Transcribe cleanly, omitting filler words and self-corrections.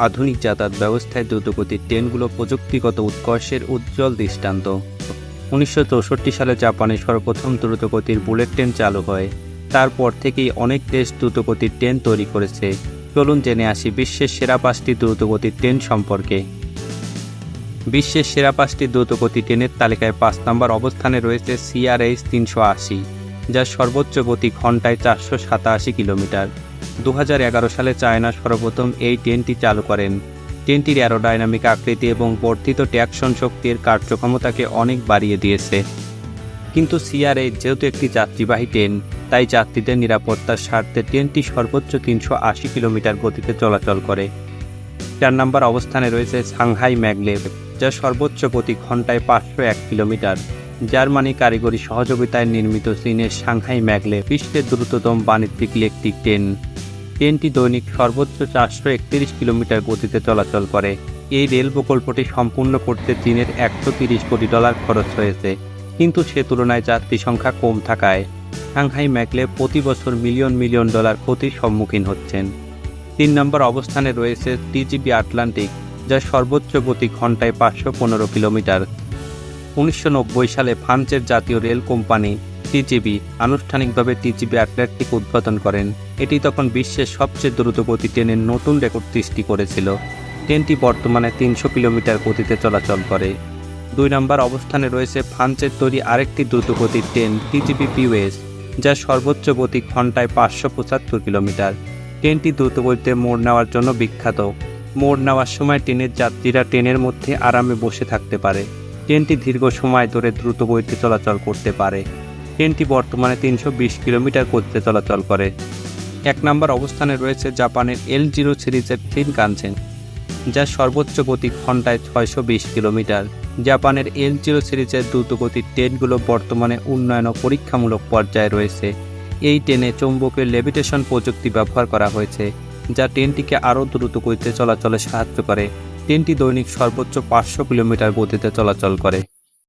আধুনিক যাতায়াত ব্যবস্থায় দ্রুতগতির ট্রেনগুলো প্রযুক্তিগত উৎকর্ষের উজ্জ্বল দৃষ্টান্ত। 1964 সালে জাপানে সর্বপ্রথম দ্রুতগতির বুলেট ট্রেন চালু হয়। তারপর থেকেই অনেক দেশ দ্রুতগতির ট্রেন তৈরি করেছে। চলুন জেনে আসি বিশ্বের সেরা 5টি দ্রুতগতির ট্রেন সম্পর্কে। বিশ্বের সেরা 5টি দ্রুতগতির ট্রেনের তালিকায় 5 নম্বর অবস্থানে রয়েছে CRH 380, যার সর্বোচ্চ গতি ঘন্টায় 487 কিলোমিটার। 2011 সালে চায়না সর্বপ্রথম এই ট্রেনটি চালু করেন। ট্রেনটির অ্যারোডাইনামিক আকৃতি এবং বর্ধিত ট্র্যাকশন শক্তির কার্যক্ষমতাকে অনেক বাড়িয়ে দিয়েছে। কিন্তু CRH যেহেতু একটি যাত্রীবাহী ট্রেন, তাই যাত্রীদের নিরাপত্তার স্বার্থে ট্রেনটি সর্বোচ্চ 380 কিলোমিটার গতিতে চলাচল করে। 4 নম্বর অবস্থানে রয়েছে সাংহাই ম্যাগলেভ, যার সর্বোচ্চ গতি ঘন্টায় 501 কিলোমিটার। জার্মানি কারিগরি সহযোগিতায় নির্মিত চীনের সাংহাই ম্যাগলেভ বিশ্বের দ্রুততম বাণিজ্যিক ইলেকট্রিক ট্রেন। ট্রেনটি দৈনিক সর্বোচ্চ 431 কিলোমিটার গতিতে চলাচল করে। এই রেল প্রকল্পটি সম্পূর্ণ করতে চীনের $130 কোটি খরচ হয়েছে, কিন্তু সে তুলনায় যাত্রী সংখ্যা কম থাকায় সাংহাই ম্যাগলেভ প্রতি বছর মিলিয়ন মিলিয়ন ডলার ক্ষতির সম্মুখীন হচ্ছেন। 3 নম্বর অবস্থানে রয়েছে TGV আটলান্টিক, যার সর্বোচ্চ গতি ঘন্টায় 515 কিলোমিটার। 1990 সালে ফ্রান্সের জাতীয় রেল কোম্পানি TGV আনুষ্ঠানিকভাবে TGV আটলান্টিক উদ্বোধন করেন। এটি তখন বিশ্বের সবচেয়ে দ্রুতগতি ট্রেনের নতুন রেকর্ড সৃষ্টি করেছিল। ট্রেনটি বর্তমানে 300 কিলোমিটার গতিতে চলাচল করে। 2 নম্বর অবস্থানে রয়েছে ফ্রান্সের তৈরি আরেকটি দ্রুতগতির ট্রেন TGV POS, যার সর্বোচ্চ গতি ঘন্টায় 575 কিলোমিটার। ট্রেনটি দ্রুতগতিতে মোড় নেওয়ার জন্য বিখ্যাত। মোড় নেওয়ার সময় ট্রেনের যাত্রীরা ট্রেনের মধ্যে আরামে বসে থাকতে পারে। ট্রেনটি দীর্ঘ সময় ধরে দ্রুত গতিতে চলাচল করতে পারে। ট্রেনটি বর্তমানে 320 কিলোমিটার গতিতে চলাচল করে। 1 নম্বর অবস্থানে রয়েছে জাপানের L0 সিরিজের শিনকানসেন, যার সর্বোচ্চ গতি ঘন্টায় 620 কিলোমিটার। জাপানের L0 সিরিজের দ্রুতগতির ট্রেনগুলো বর্তমানে উন্নয়ন ও পরীক্ষামূলক পর্যায়ে রয়েছে। এই ট্রেনে চৌম্বকীয় লেভিটেশন প্রযুক্তি ব্যবহার করা হয়েছে, যা ট্রেনটিকে আরও দ্রুত গতিতে চলাচলে সাহায্য করে। ট্রেনটি দৈনিক সর্বোচ্চ 500 কিলোমিটার গতিতে চলাচল করে।